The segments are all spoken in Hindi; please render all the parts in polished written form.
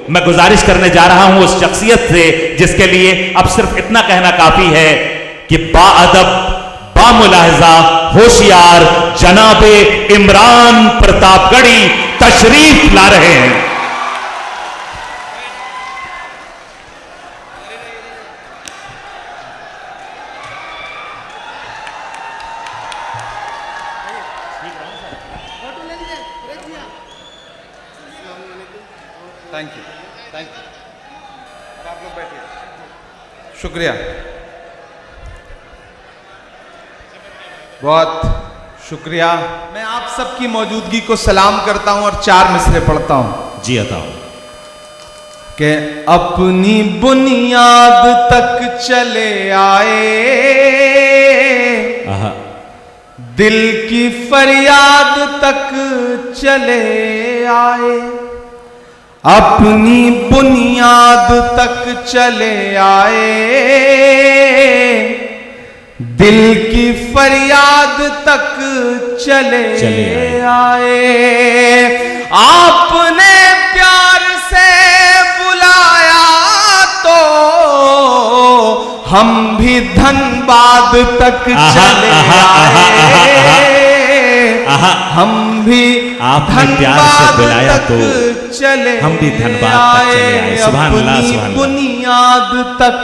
मैं गुजारिश करने जा रहा हूं उस शख्सियत से जिसके लिए अब सिर्फ इतना कहना काफी है कि बाअदब, बामुलाहजा, होशियार जनाबे इमरान प्रतापगढ़ी तशरीफ ला रहे हैं। Thank you, thank you. अब आप लोग बैठिए। शुक्रिया, बहुत शुक्रिया। मैं आप सबकी मौजूदगी को सलाम करता हूं और 4 मिसरे पढ़ता हूं। जी बताओ। कि अपनी बुनियाद तक चले आए, दिल की फरियाद तक चले आए, अपनी बुनियाद तक चले आए, दिल की फरियाद तक चले आए। आपने प्यार से बुलाया तो हम भी धनबाद तक चले आए, हम भी आपने प्यार से बुलाया तो चले हम भी धनबाद तक चले आए। सुभान अल्लाह, सुभान अल्लाह। बुनियाद तक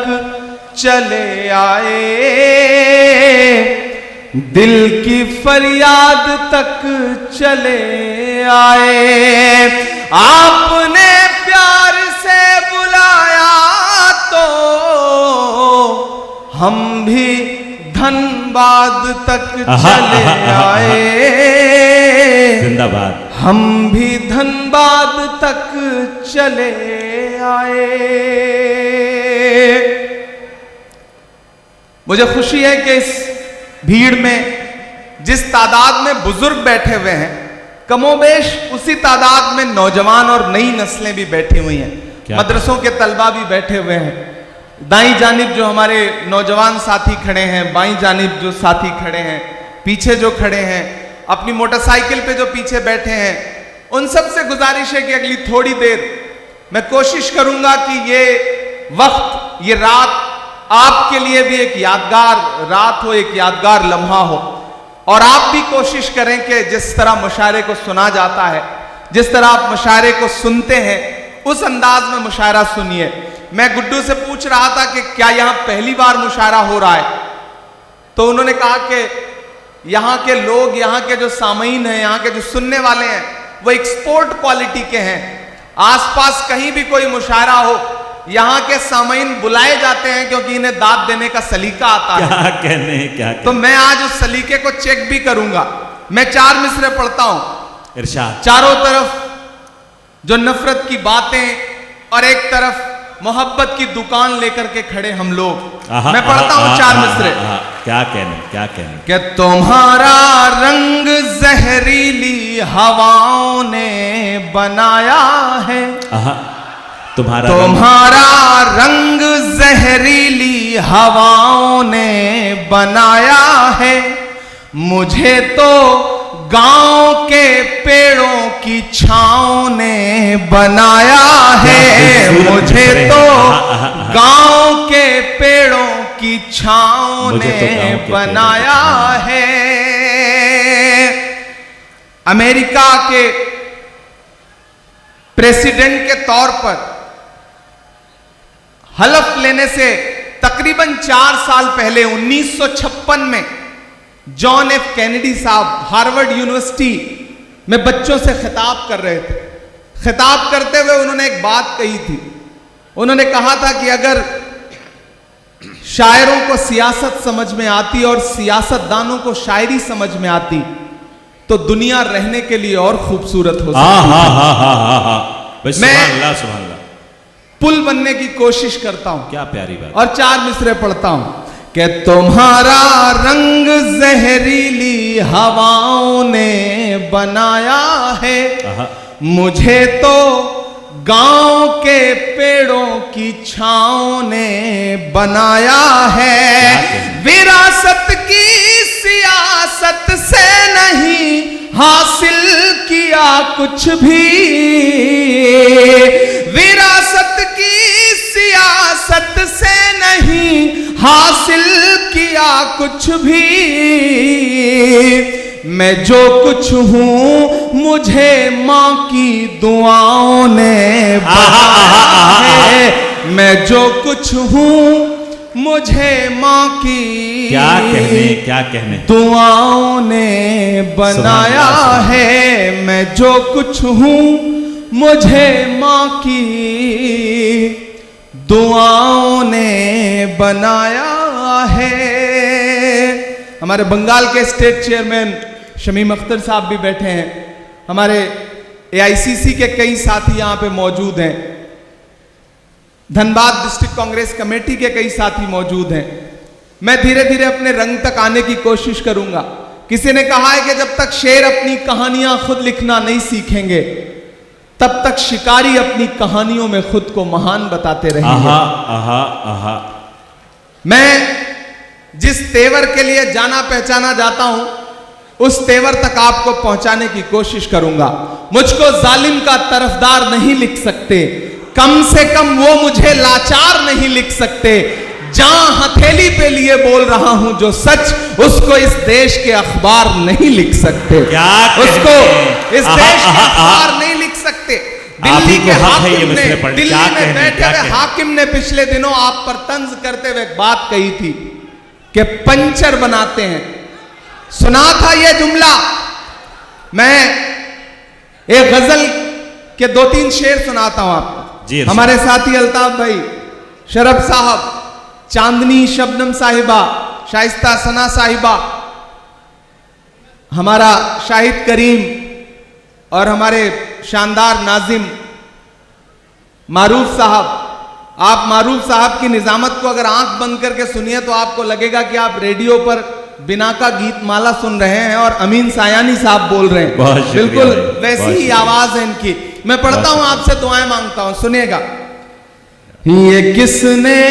चले आए, दिल की फरियाद तक चले आए। आपने प्यार से बुलाया तो हम भी धनबाद तक चले आए, जिंदाबाद। हम भी धनबाद तक चले आए। मुझे खुशी है कि इस भीड़ में जिस तादाद में बुजुर्ग बैठे हुए हैं, कमोबेश उसी तादाद में नौजवान और नई नस्लें भी बैठी हुई हैं। मदरसों के तलबा भी बैठे हुए हैं। दाईं जानिब जो हमारे नौजवान साथी खड़े हैं, बाईं जानिब जो साथी खड़े हैं, पीछे जो खड़े हैं, अपनी मोटरसाइकिल पे जो पीछे बैठे हैं, उन सब से गुजारिश है कि अगली थोड़ी देर मैं कोशिश करूंगा कि ये वक्त, ये रात आपके लिए भी एक यादगार रात हो, एक यादगार लम्हा हो। और आप भी कोशिश करें कि जिस तरह मुशायरे को सुना जाता है, जिस तरह आप मुशायरे को सुनते हैं, उस अंदाज में मुशायरा सुनिए। मैं गुड्डू से पूछ रहा था कि क्या यहां पहली बार मुशायरा हो रहा है, तो उन्होंने कहा कि यहां के लोग, यहां के जो सामीन हैं, यहां के जो सुनने वाले हैं, वो एक्सपोर्ट क्वालिटी के हैं। आसपास कहीं भी कोई मुशायरा हो, यहां के सामीन बुलाए जाते हैं क्योंकि इन्हें दाद देने का सलीका आता है। क्या कहने, क्या कहने। तो मैं आज उस सलीके को चेक भी करूंगा। मैं 4 मिसरे पढ़ता हूं। इरशाद। चारों तरफ जो नफरत की बातें और एक तरफ मोहब्बत की दुकान लेकर के खड़े हम लोग। मैं पढ़ता हूं 4 मिसरे। क्या कहने, क्या कहने। कि तुम्हारा रंग जहरीली हवाओं ने बनाया है, तुम्हारा रंग जहरीली हवाओं ने बनाया है। मुझे तो गांव के पेड़ों की छांव ने बनाया है, मुझे तो गांव के पेड़ों की छांव ने बनाया है। अमेरिका के प्रेसिडेंट के तौर पर हलफ लेने से तकरीबन 4 साल पहले 1956 में जॉन एफ कैनेडी साहब हार्वर्ड यूनिवर्सिटी में बच्चों से खिताब कर रहे थे। खिताब करते हुए उन्होंने एक बात कही थी। उन्होंने कहा था कि अगर शायरों को सियासत समझ में आती और सियासतदानों को शायरी समझ में आती तो दुनिया रहने के लिए और खूबसूरत हो सकती। मैं पुल बनने की कोशिश करता हूं। क्या प्यारी बात। और 4 मिसरे पढ़ता हूं कि तुम्हारा रंग जहरीली हवाओं ने बनाया है, मुझे तो गांव के पेड़ों की छांव ने बनाया है। विरासत की सियासत से नहीं हासिल किया कुछ भी, विरासत नहीं हासिल किया कुछ भी, मैं जो कुछ हूं मुझे मां की दुआओं ने बनाया है। मैं जो कुछ हूं मुझे मां की क्या कहने दुआओं ने बनाया है। मैं जो कुछ हूं मुझे मां की दुआओं ने बनाया है। हमारे बंगाल के स्टेट चेयरमैन शमीम अख्तर साहब भी बैठे हैं, हमारे एआईसीसी के कई साथी यहां पे मौजूद हैं, धनबाद डिस्ट्रिक्ट कांग्रेस कमेटी के कई साथी मौजूद हैं। मैं धीरे धीरे अपने रंग तक आने की कोशिश करूंगा। किसी ने कहा है कि जब तक शेर अपनी कहानियां खुद लिखना नहीं सीखेंगे तब तक शिकारी अपनी कहानियों में खुद को महान बताते रहेंगे। मैं जिस तेवर के लिए जाना पहचाना जाता हूं उस तेवर तक आपको पहुंचाने की कोशिश करूंगा। मुझको जालिम का तरफदार नहीं लिख सकते, कम से कम वो मुझे लाचार नहीं लिख सकते। जहां हथेली पे लिए बोल रहा हूं जो सच, उसको इस देश के अखबार नहीं लिख सकते। उसको इस देश के अखबार नहीं लिख सकते। दिल्ली के हाकिम ने, दिल्ली में बैठे हुए हाकिम ने पिछले दिनों आप पर तंज करते हुए एक बात कही थी कि पंचर बनाते हैं। सुना था यह जुमला। मैं एक गजल के 2-3 शेर सुनाता हूं आपको। हमारे साथी अल्ताफ भाई, शरफ साहब, चांदनी शबनम साहिबा, शाइस्ता सना साहिबा, हमारा शाहिद करीम और हमारे शानदार नाजिम मारूफ साहब। आप मारूफ साहब की निजामत को अगर आंख बंद करके सुनिए तो आपको लगेगा कि आप रेडियो पर बिना का गीत माला सुन रहे हैं और अमीन सायानी साहब बोल रहे हैं। बिल्कुल वैसी ही आवाज है इनकी। मैं पढ़ता हूं, आपसे दुआएं मांगता हूं, सुनिएगा। ये किसने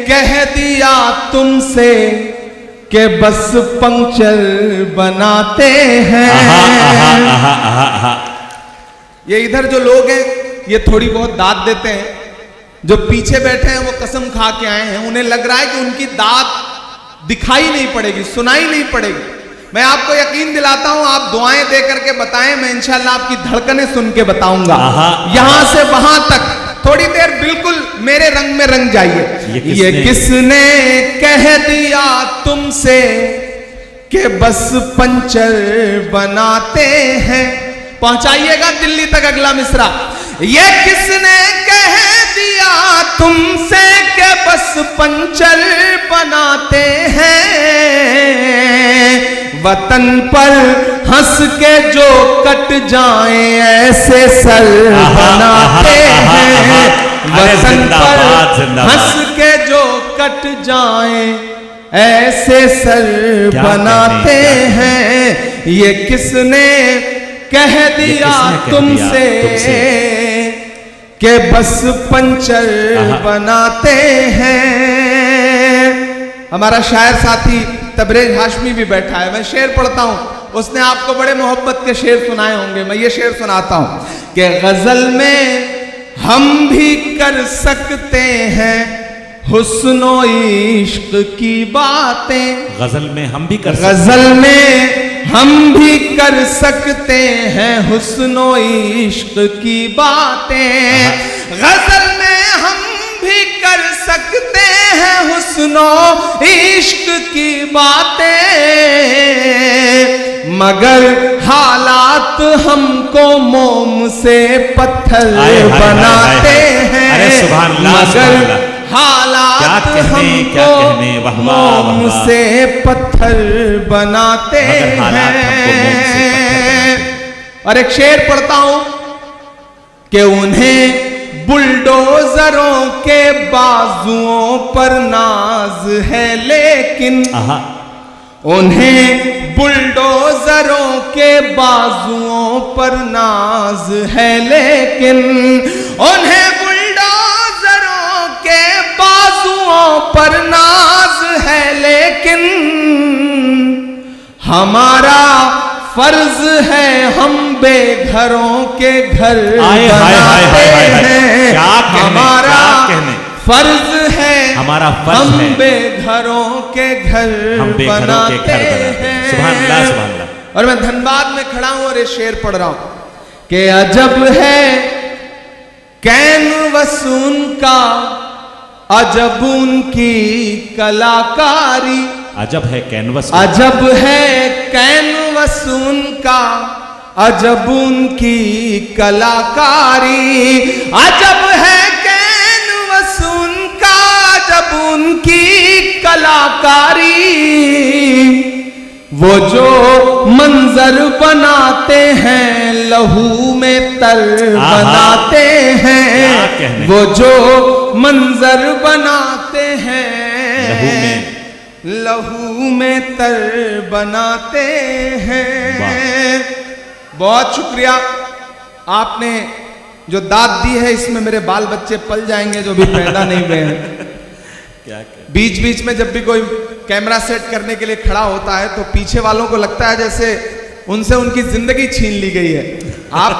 कह दिया तुमसे कि बस पंक्चर बनाते हैं। ये इधर जो लोग हैं ये थोड़ी बहुत दाद देते हैं, जो पीछे बैठे हैं वो कसम खा के आए हैं। उन्हें लग रहा है कि उनकी दाद दिखाई नहीं पड़ेगी, सुनाई नहीं पड़ेगी। मैं आपको यकीन दिलाता हूं, आप दुआएं दे करके बताएं, मैं इंशाल्लाह आपकी धड़कनें सुन के बताऊंगा। यहां से वहां तक थोड़ी देर बिल्कुल मेरे रंग में रंग जाइए। ये किसने कह दिया तुमसे कि बस पंचर बनाते हैं। पहुंचाइएगा दिल्ली तक अगला मिसरा। ये किसने कह दिया तुमसे कि बस पंचर बनाते हैं। वतन पर हंस के जो कट जाएं ऐसे सर बनाते हैं। वतन पर हंस के जो कट जाएं ऐसे सर बनाते हैं। ये किसने कह दिया तुमसे कि बस पंचर बनाते हैं। हमारा शायर साथी तबरेज हाशमी भी बैठा है। मैं शेर पढ़ता हूं, उसने आपको बड़े मोहब्बत के शेर सुनाए होंगे। मैं ये शेर सुनाता हूं कि गजल में हम भी कर सकते हैं हुस्नो इश्क की बातें। गजल में हम भी कर गजल में हम भी कर सकते हैं हुस्नो इश्क की बातें। गजल में हम भी कर सकते हैं हुस्नो इश्क की बातें। मगर हालात हमको मोम से पत्थर बनाते हैं। मगर हालात हमको मोम से पत्थर बनाते हैं। और एक शेर पढ़ता हूं कि उन्हें बुलडोजरों के बाजुओं पर नाज है, लेकिन उन्हें बुलडोजरों के बाजुओं पर नाज है, लेकिन उन्हें बुलडोजरों के बाजुओं पर नाज है, लेकिन हमारा फर्ज है हम बेघरों के घर बनाते हैं। हमारा फर्ज है हमारा फर्ज हम है। बेघरों के घर हम बेघरों के बनाते घर बनाते हैं। सुभान अल्लाह, सुभान अल्लाह। और मैं धनबाद में खड़ा हूं और ये शेर पढ़ रहा हूं कि अजब है कैनवस उनका, अजब उनकी कलाकारी। अजब है कैनवस, अजब है कैनवस उनका, अजब उनकी कलाकारी। अजब है कैनवस उनका, अजब उनकी कलाकारी। वो जो मंजर बनाते हैं लहू में तर बनाते हैं। वो जो मंजर बनाते हैं लहू में तर बनाते हैं। बहुत शुक्रिया, आपने जो दाद दी है इसमें मेरे बाल बच्चे पल जाएंगे जो भी पैदा नहीं हुए हैं। बीच बीच में जब भी कोई कैमरा सेट करने के लिए खड़ा होता है तो पीछे वालों को लगता है जैसे उनसे उनकी जिंदगी छीन ली गई है। आप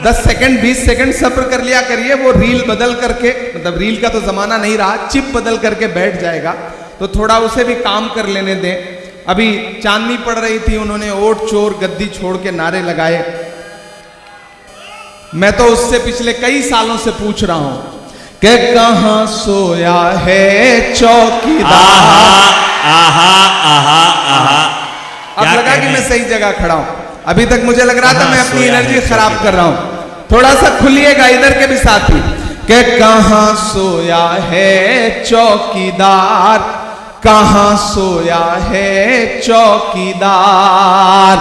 10 सेकंड 20 सेकंड सब्र कर लिया करिए, वो रील बदल करके, मतलब रील का तो जमाना नहीं रहा, चिप बदल करके बैठ जाएगा, तो थोड़ा उसे भी काम कर लेने दें। अभी चांदनी पड़ रही थी, उन्होंने ओट चोर गद्दी छोड़ के नारे लगाए। मैं तो उससे पिछले कई सालों से पूछ रहा हूं कि कहां सोया है चौकीदार। अब लगा कि मैं सही जगह खड़ा हूं, अभी तक मुझे लग रहा था मैं अपनी एनर्जी खराब कर रहा हूं। थोड़ा सा खुलिएगा इधर के भी साथी कि कहां सोया है चौकीदार, कहां सोया है चौकीदार।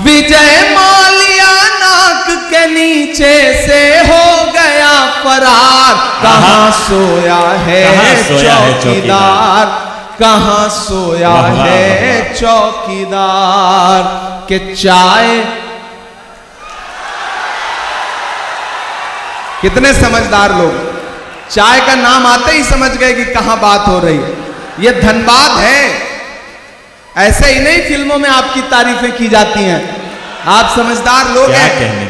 विजय माल्या नाक के नीचे से हो गया फरार। कहां सोया है चौकीदार, कहां सोया है चौकीदार। के चाय, कितने समझदार लोग, चाय का नाम आते ही समझ गए कि कहां बात हो रही है। ये धनबाद है, ऐसे ही नहीं फिल्मों में आपकी तारीफें की जाती हैं। आप समझदार लोग हैं,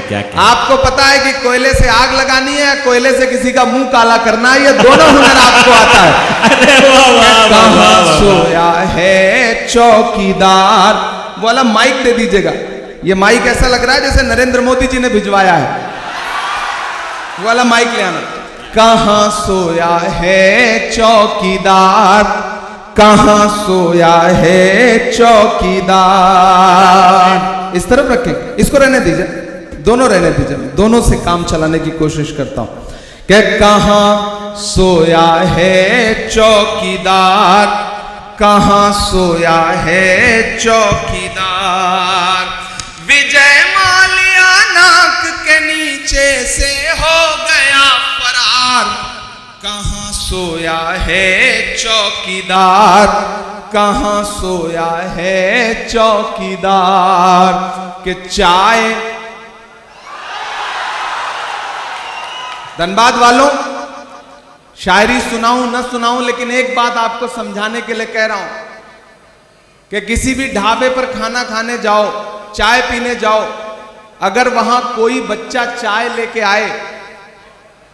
क्या आपको पता है कि कोयले से आग लगानी है, कोयले से किसी का मुंह काला करना है, ये दोनों हुनर आपको आता है। कहां सोया है चौकीदार। वो वाला माइक दे दीजिएगा, ये माइक ऐसा लग रहा है जैसे नरेंद्र मोदी जी ने भिजवाया है। वो वाला माइक ले आना। कहां सोया है चौकीदार, कहां सोया है चौकीदार। इस तरफ रखें, इसको रहने दीजिए, दोनों रहने दीजिए, दोनों से काम चलाने की कोशिश करता हूं कि कहां सोया है चौकीदार, कहां सोया है चौकीदार। विजय माल्या नाक के नीचे से हो गया फरार। कहां सोया है चौकीदार, कहां सोया है चौकीदार। के चाय, धनबाद वालों, शायरी सुनाऊं न सुनाऊं, लेकिन एक बात आपको समझाने के लिए कह रहा हूं कि किसी भी ढाबे पर खाना खाने जाओ, चाय पीने जाओ, अगर वहां कोई बच्चा चाय लेके आए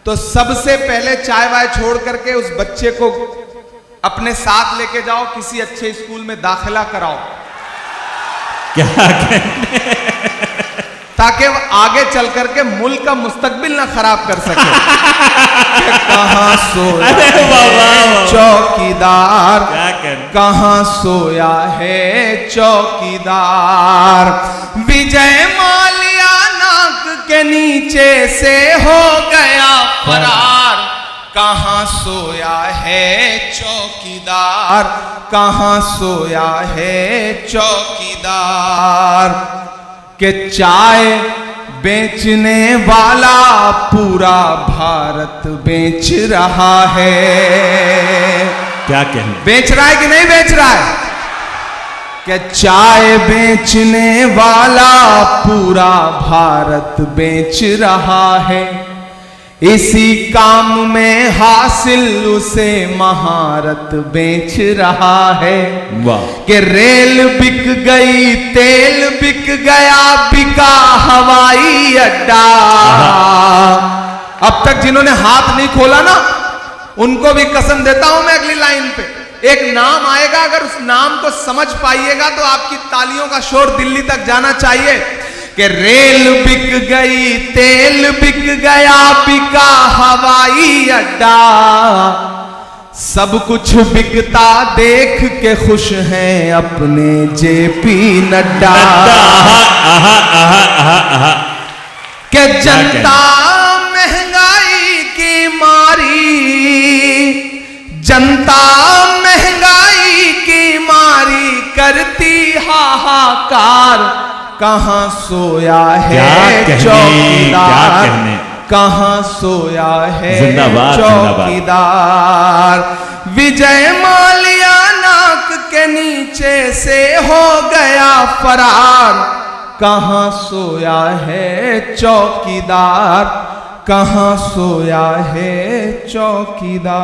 तो सबसे पहले चाय वाय छोड़ करके उस बच्चे को अपने साथ लेके जाओ, किसी अच्छे स्कूल में दाखिला कराओ। क्या कहने? ताकि वो आगे चल करके मुल्क का मुस्तकबिल ना खराब कर सके। कहां सोया है चौकीदार, कहां सोया है चौकीदार। विजय माल्या नाक के नीचे से हो गया फरार। कहां सोया है चौकीदार, कहां सोया है चौकीदार। के चाय बेचने वाला पूरा भारत बेच रहा है। क्या कहने? बेच रहा है कि नहीं बेच रहा है? कि चाय बेचने वाला पूरा भारत बेच रहा है। इसी काम में हासिल उसे महारत बेच रहा है। वाह! कि रेल बिक गई, तेल बिक गया, बिका हवाई अड्डा। अब तक जिन्होंने हाथ नहीं खोला ना, उनको भी कसम देता हूं मैं, अगली लाइन पे एक नाम आएगा, अगर उस नाम को समझ पाइएगा तो आपकी तालियों का शोर दिल्ली तक जाना चाहिए कि रेल बिक गई, तेल बिक गया, बिका हवाई अड्डा, सब कुछ बिकता देख के खुश हैं अपने जेपी नड्डा। के जनता महंगाई की मारी, जनता महंगाई की मारी करती हाहाकार, कहां सोया है चौकीदार, कहां सोया है चौकीदार। विजय माल्या नाक के नीचे से हो गया फरार, कहां सोया है चौकीदार, कहां सोया है चौकीदार।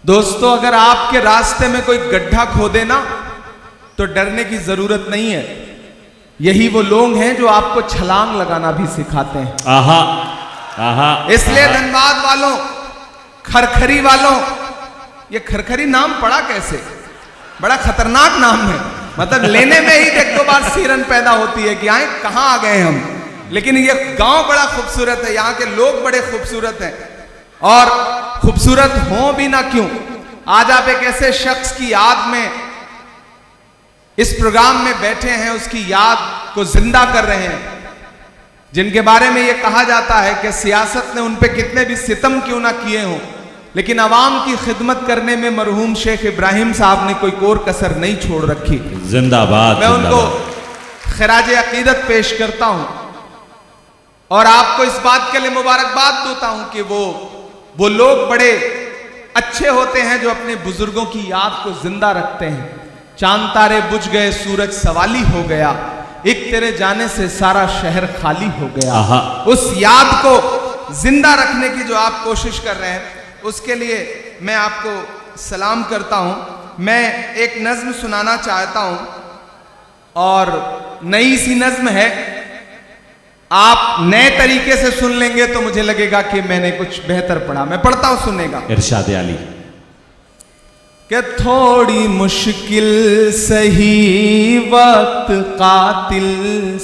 दोस्तों, अगर आपके रास्ते में कोई गड्ढा खोदे ना तो डरने की जरूरत नहीं है। यही वो लोग हैं जो आपको छलांग लगाना भी सिखाते हैं। आहा, आहा, इसलिए धनबाद वालों, खरखरी वालों, ये खरखरी नाम पड़ा कैसे? बड़ा खतरनाक नाम है, मतलब लेने में ही एक दो बार सिरन पैदा होती है कि आए कहां आ गए हम। लेकिन ये गांव बड़ा खूबसूरत है, यहाँ के लोग बड़े खूबसूरत हैं, और खूबसूरत हो भी ना क्यों, आज आप एक ऐसे शख्स की याद में इस प्रोग्राम में बैठे हैं, उसकी याद को जिंदा कर रहे हैं, जिनके बारे में यह कहा जाता है कि सियासत ने उन पे कितने भी सितम क्यों ना किए हों, लेकिन आवाम की खिदमत करने में मरहूम शेख इब्राहिम साहब ने कोई कोर कसर नहीं छोड़ रखी। जिंदाबाद। मैं उनको खिराज अकीदत पेश करता हूं और आपको इस बात के लिए मुबारकबाद देता हूं कि वो लोग बड़े अच्छे होते हैं जो अपने बुजुर्गों की याद को जिंदा रखते हैं। चांद तारे बुझ गए, सूरज सवाली हो गया, एक तेरे जाने से सारा शहर खाली हो गया। उस याद को जिंदा रखने की जो आप कोशिश कर रहे हैं, उसके लिए मैं आपको सलाम करता हूं। मैं एक नज्म सुनाना चाहता हूं और नई सी नज्म है, आप नए तरीके से सुन लेंगे तो मुझे लगेगा कि मैंने कुछ बेहतर पढ़ा। मैं पढ़ता हूं, सुनेगा। इरशाद आली कि थोड़ी मुश्किल सही वक्त कातिल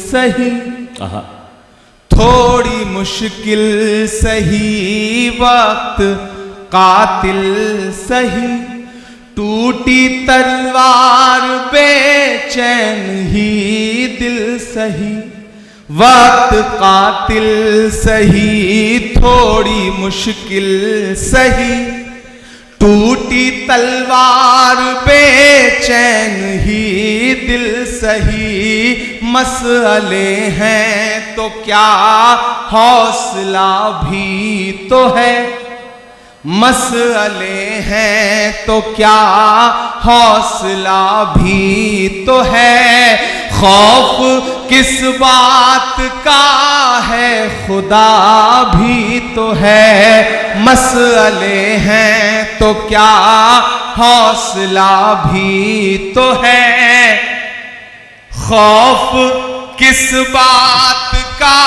सही, थोड़ी मुश्किल सही वक्त कातिल सही, टूटी तलवार बेचैन ही दिल सही, वक्त कातिल सही, थोड़ी मुश्किल सही, टूटी तलवार बेचैन ही दिल सही, मसले हैं तो क्या हौसला भी तो है, मसले हैं तो क्या हौसला भी तो है, खौफ किस बात का है खुदा भी तो है, मसले हैं तो क्या हौसला भी तो है, खौफ किस बात का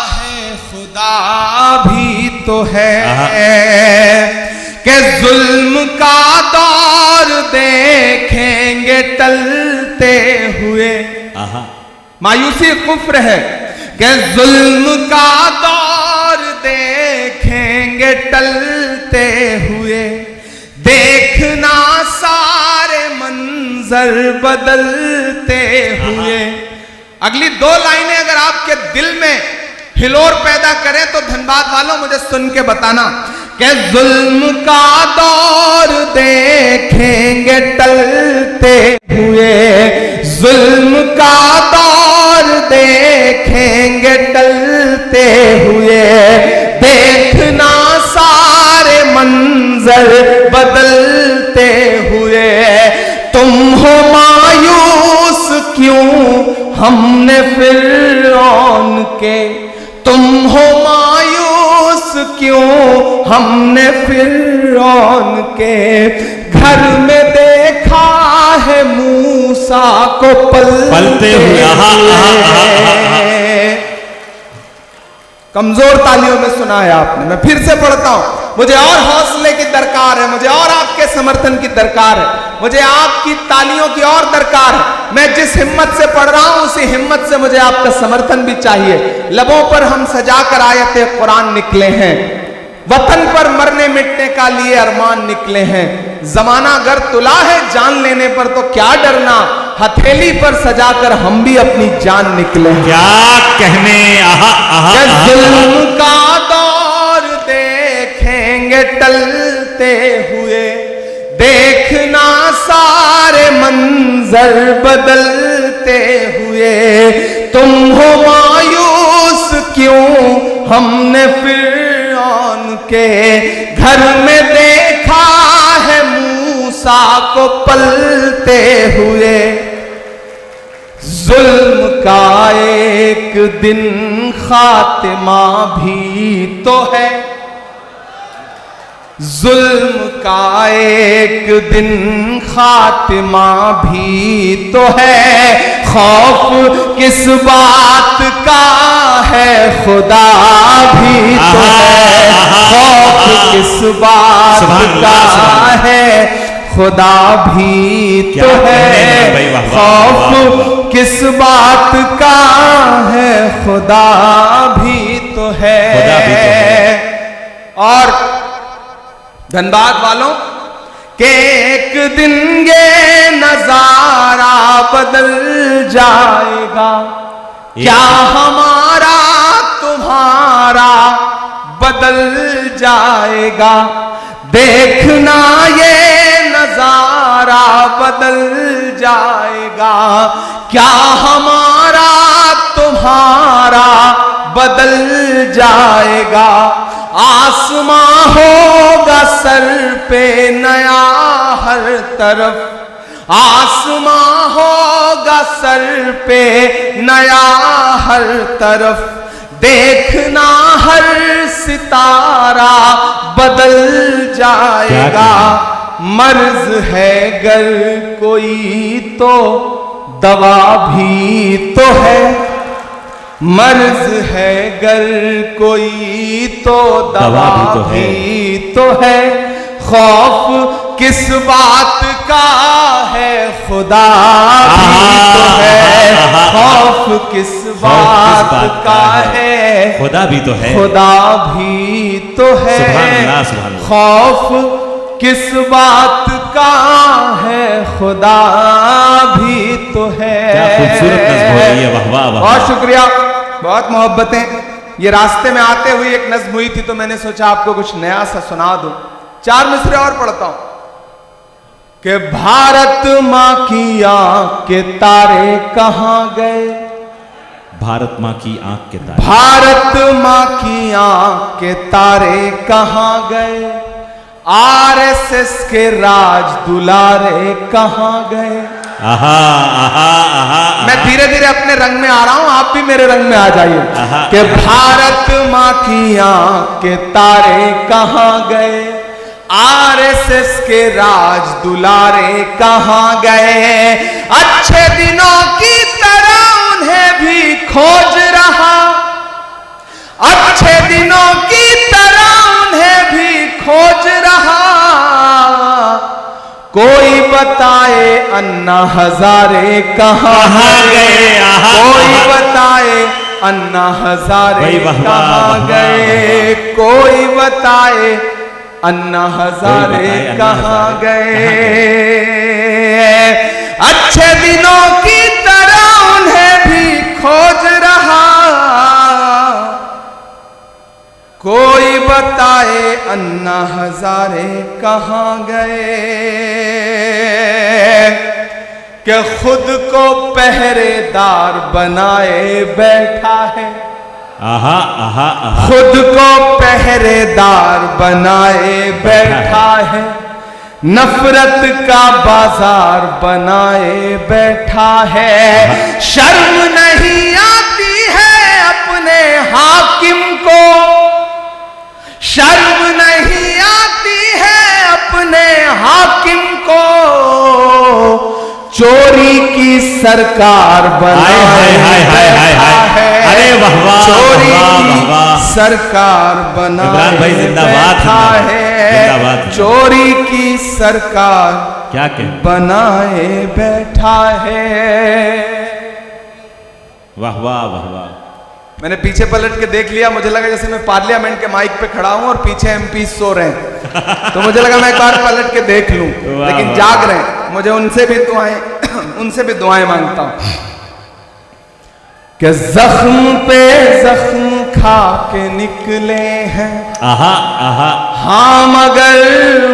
है खुदा भी तो है, कि जुल्म का दौर देखेंगे टलते हुए, मायूसी कुफ्र है, कि जुल्म का दौर देखेंगे टलते हुए, देखना सारे मंजर बदलते हुए। अगली दो लाइनें अगर आपके दिल में हिलोर पैदा करें तो धनबाद वालों मुझे सुन के बताना कि जुल्म का दौर देखेंगे टलते हुए, जुल्म का दौर देखेंगे टलते हुए, देखना सारे मंजर बदलते हुए, तुम हो मायूस क्यों हमने फिरौन के, तुम हो मायूस क्यों हमने फिरौन के, घर में देखा है मूसा को पलते हुए, कमजोर तालियों में सुना है आपने। मैं फिर से पढ़ता हूं, मुझे और हौसले की दरकार है, मुझे और आपके समर्थन की दरकार है, मुझे आपकी तालियों की और दरकार है। मैं जिस हिम्मत से पढ़ रहा हूं उसी हिम्मत से मुझे आपका समर्थन भी चाहिए। लबों पर हम सजाकर आयते कुरान निकले हैं, वतन पर मरने मिटने का लिए अरमान निकले हैं। जमाना अगर तुला है जान लेने पर तो क्या डरना, हथेली पर सजाकर हम भी अपनी जान निकले हैं। क्या कहने, आहा आहा, आहा, जुल्म का दौर देखेंगे टलते हुए, देखना सारे मंजर बदलते हुए। तुम हो मायूस क्यों, हमने फिरौन के घर में देखा है मूसा को पलते हुए। जुल्म का एक दिन खात्मा भी तो है, जुल्म का एक दिन खात्मा भी तो है। खौफ किस बात का है, खुदा भी तो है। खौफ किस बात का है, खुदा भी तो है। खौफ किस बात का है, खुदा भी तो है। और धनबाद वालों के एक दिन ये नजारा बदल जाएगा, क्या हमारा तुम्हारा बदल जाएगा। देखना ये नजारा बदल जाएगा, क्या हमारा तुम्हारा बदल जाएगा। आसमां होगा सर पे नया हर तरफ, आसमां होगा सर पे नया हर तरफ। देखना हर सितारा बदल जाएगा। मर्ज है गर कोई तो दवा भी तो है, मर्ज है गर कोई तो दवा भी तो है। खौफ किस बात का है, खुदा भी तो है। खौफ किस बात का है, खुदा भी तो है। खुदा भी तो है। खौफ किस बात का है, खुदा भी तो है। क्या खूबसूरत नज़्म हो रही है, वाह वाह वाह। बहुत शुक्रिया, बहुत मोहब्बतें। ये रास्ते में आते हुए एक नज़्म हुई थी तो मैंने सोचा आपको कुछ नया सा सुना दूं। 4 मिसरे और पढ़ता हूं कि भारत मां की आंख के तारे कहां गए, भारत मां की आंख के तारे, भारत मां की आंख के तारे कहां गए। आरएसएस के राज दुलारे कहां गए। आहा आहा आहा। मैं धीरे धीरे अपने रंग में आ रहा हूं, आप भी मेरे रंग में आ जाइए। कि भारत मां की आंख के तारे कहां गए, आरएसएस के राज दुलारे कहां गए। अच्छे दिनों की तरह उन्हें भी खोज रहा, अच्छे दिनों की तरह उन्हें भी खोज रहा। कोई बताए अन्ना हजारे कहां गए, कोई बताए अन्ना हजारे कहां गए। कोई बताए अन्ना हजारे कहां गए। अच्छे दिनों की तरह उन्हें भी खोज रहा। कोई बताए अन्ना हजारे कहां गए। कि खुद को पहरेदार बनाए बैठा है, आहा आहा आहा। खुद को पहरेदार बनाए बैठा है। नफरत का बाजार बनाए बैठा है। शर्म नहीं आती है अपने हाकिम को, शर्म नहीं आती है अपने हाकिम को। चोरी की सरकार बनाए बैठा है। अरे वाह वाह, चोरी वाह, की वाह, वाह। सरकार बनाए इमरान भाई जिंदाबाद, बैठा जिंदाबाद, है। चोरी की सरकार क्या कह, बनाए बैठा है। वाह वाह वाह वाह। मैंने पीछे पलट के देख लिया, मुझे लगा जैसे मैं पार्लियामेंट के माइक पे खड़ा हूं और पीछे एमपी सो रहे हैं, तो मुझे लगा मैं एक बार पलट के देख लूं, लेकिन जाग रहे हैं। मुझे उनसे भी दुआएं मांगता हूं कि जख्म पे जख्म खा के निकले हैं, आहा आहा, हाँ मगर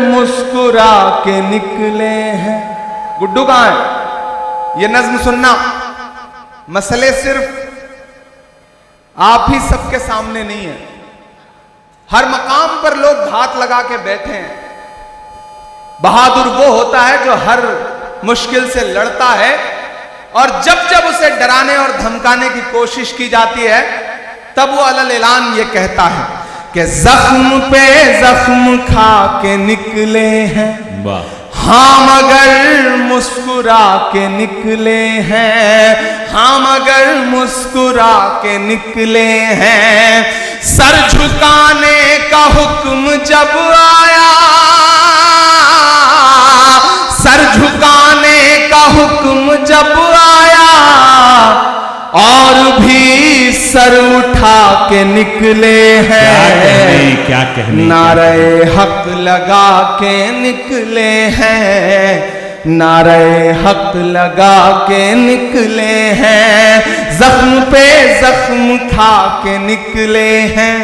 मुस्कुरा के निकले हैं। गुड्डू कहां है? ये नज्म सुनना, मसले सिर्फ आप ही सबके सामने नहीं है, हर मकाम पर लोग घात लगा के बैठे हैं। बहादुर वो होता है जो हर मुश्किल से लड़ता है, और जब जब उसे डराने और धमकाने की कोशिश की जाती है तब वो अलल ऐलान ये कहता है कि जख्म पे जख्म खा के निकले हैं, वाह, हाँ मगर मुस्कुरा के निकले हैं, हाँ मगर मुस्कुरा के निकले हैं। सर झुकाने का हुक्म जब आया, सर झुकाने का हुक्म जब आया, और भी सर उठा के निकले हैं। क्या कहने, नारे हक लगा के निकले हैं, नारे हक लगा के निकले हैं। जख्म पे जख्म खा के निकले हैं,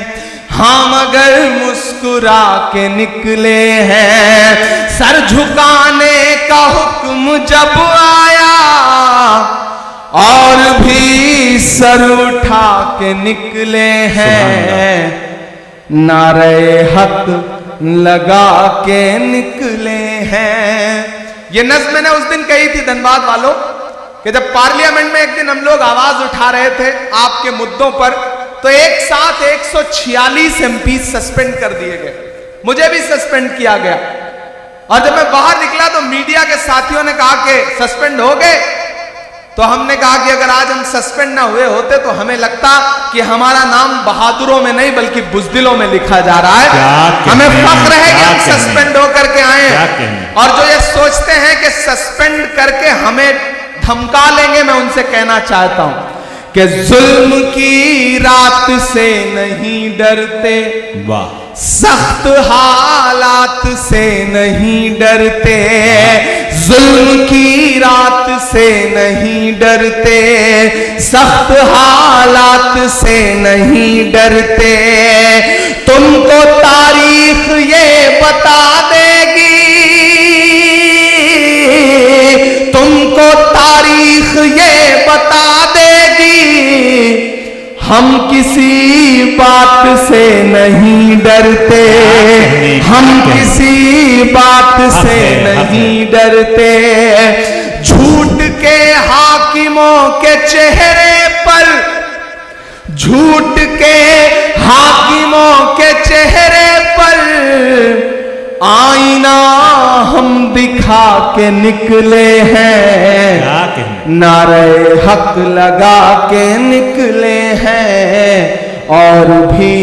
हाँ मगर मुस्कुरा के निकले हैं। सर झुकाने का हुक्म जब आया, और भी सर उठा के निकले हैं। नारे हक लगा के निकले हैं। ये नज़्म मैंने उस दिन कही थी धनबाद वालों, कि जब पार्लियामेंट में एक दिन हम लोग आवाज उठा रहे थे आपके मुद्दों पर, तो एक साथ 146 एमपी सस्पेंड कर दिए गए, मुझे भी सस्पेंड किया गया। और जब मैं बाहर निकला तो मीडिया के साथियों ने कहा कि सस्पेंड हो गए, तो हमने कहा कि अगर आज हम सस्पेंड ना हुए होते तो हमें लगता कि हमारा नाम बहादुरों में नहीं बल्कि बुज़दिलों में लिखा जा रहा है। हमें फख्र है कि हम सस्पेंड होकर के आए हैं। और जो ये सोचते हैं कि सस्पेंड करके हमें धमका लेंगे, मैं उनसे कहना चाहता हूं कि जुल्म की रात से नहीं डरते, वाह, सख्त हालात से नहीं डरते, जुल्म की रात से नहीं डरते, सख्त हालात से नहीं डरते। तुमको तारीख ये बता देगी, तुमको तारीख ये बता देगी, हम किसी बात से नहीं डरते, हम किसी बात से नहीं डरते। झूठ के हाकिमों के चेहरे पर, झूठ के हाकिमों के चेहरे पर आईना हम दिखा के निकले हैं, नारे हक लगा के निकले हैं, और भी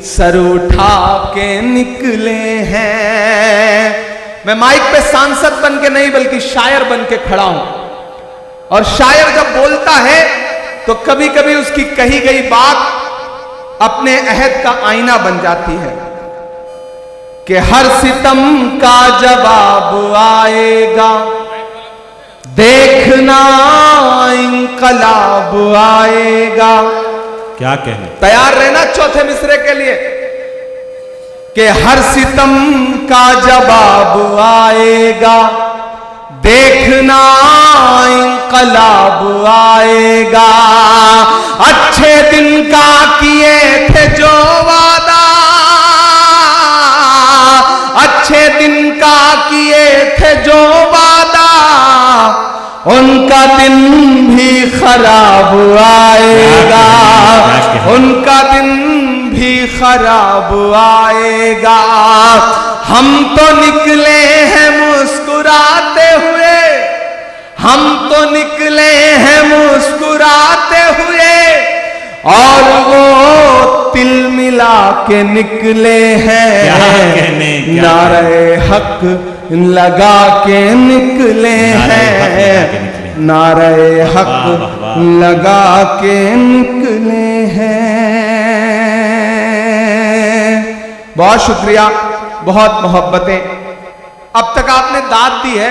सर उठा के निकले हैं। मैं माइक पे सांसद बन के नहीं बल्कि शायर बन के खड़ा हूं, और शायर जब बोलता है तो कभी कभी उसकी कही गई बात अपने अहद का आईना बन जाती है कि हर सितम का जवाब आएगा, देखना इंकलाब आएगा। क्या कहने, तैयार रहना चौथे मिसरे के लिए कि हर सितम का जवाब आएगा, देखना इंकलाब आएगा। अच्छे दिन का किए थे जो वादा, अच्छे दिन का किए थे जो वादा, उनका दिन भी खराब आएगा, उनका दिन भी खराब आएगा। हम तो निकले हैं मुस्कुराते हुए, हम तो निकले हैं मुस्कुराते हुए और वो तिल मिला के निकले हैं, नारे हक लगा के निकले हैं, नारे हक लगा के निकले हैं। बहुत शुक्रिया, बहुत मोहब्बतें। अब तक आपने दाद दी है,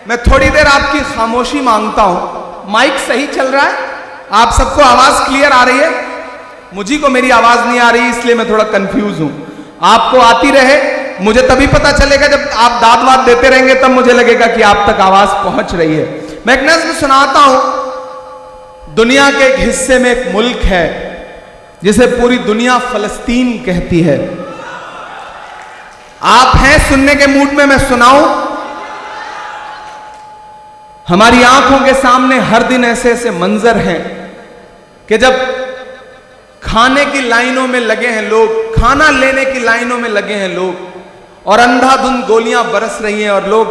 मैं थोड़ी देर आपकी खामोशी मांगता हूं। माइक सही चल रहा है? आप सबको आवाज क्लियर आ रही है? मुझी को मेरी आवाज नहीं आ रही, इसलिए मैं थोड़ा कंफ्यूज हूं। आपको आती रहे, मुझे तभी पता चलेगा जब आप दाद वाद देते रहेंगे, तब मुझे लगेगा कि आप तक आवाज पहुंच रही है। मैं एक नज़्म सुनाता हूं। दुनिया के एक हिस्से में एक मुल्क है जिसे पूरी दुनिया फलस्तीन कहती है। आप हैं सुनने के मूड में? मैं सुनाऊं? हमारी आंखों के सामने हर दिन ऐसे ऐसे मंजर हैं कि जब खाने की लाइनों में लगे हैं लोग, खाना लेने की लाइनों में लगे हैं लोग, और अंधाधुंध गोलियां बरस रही हैं और लोग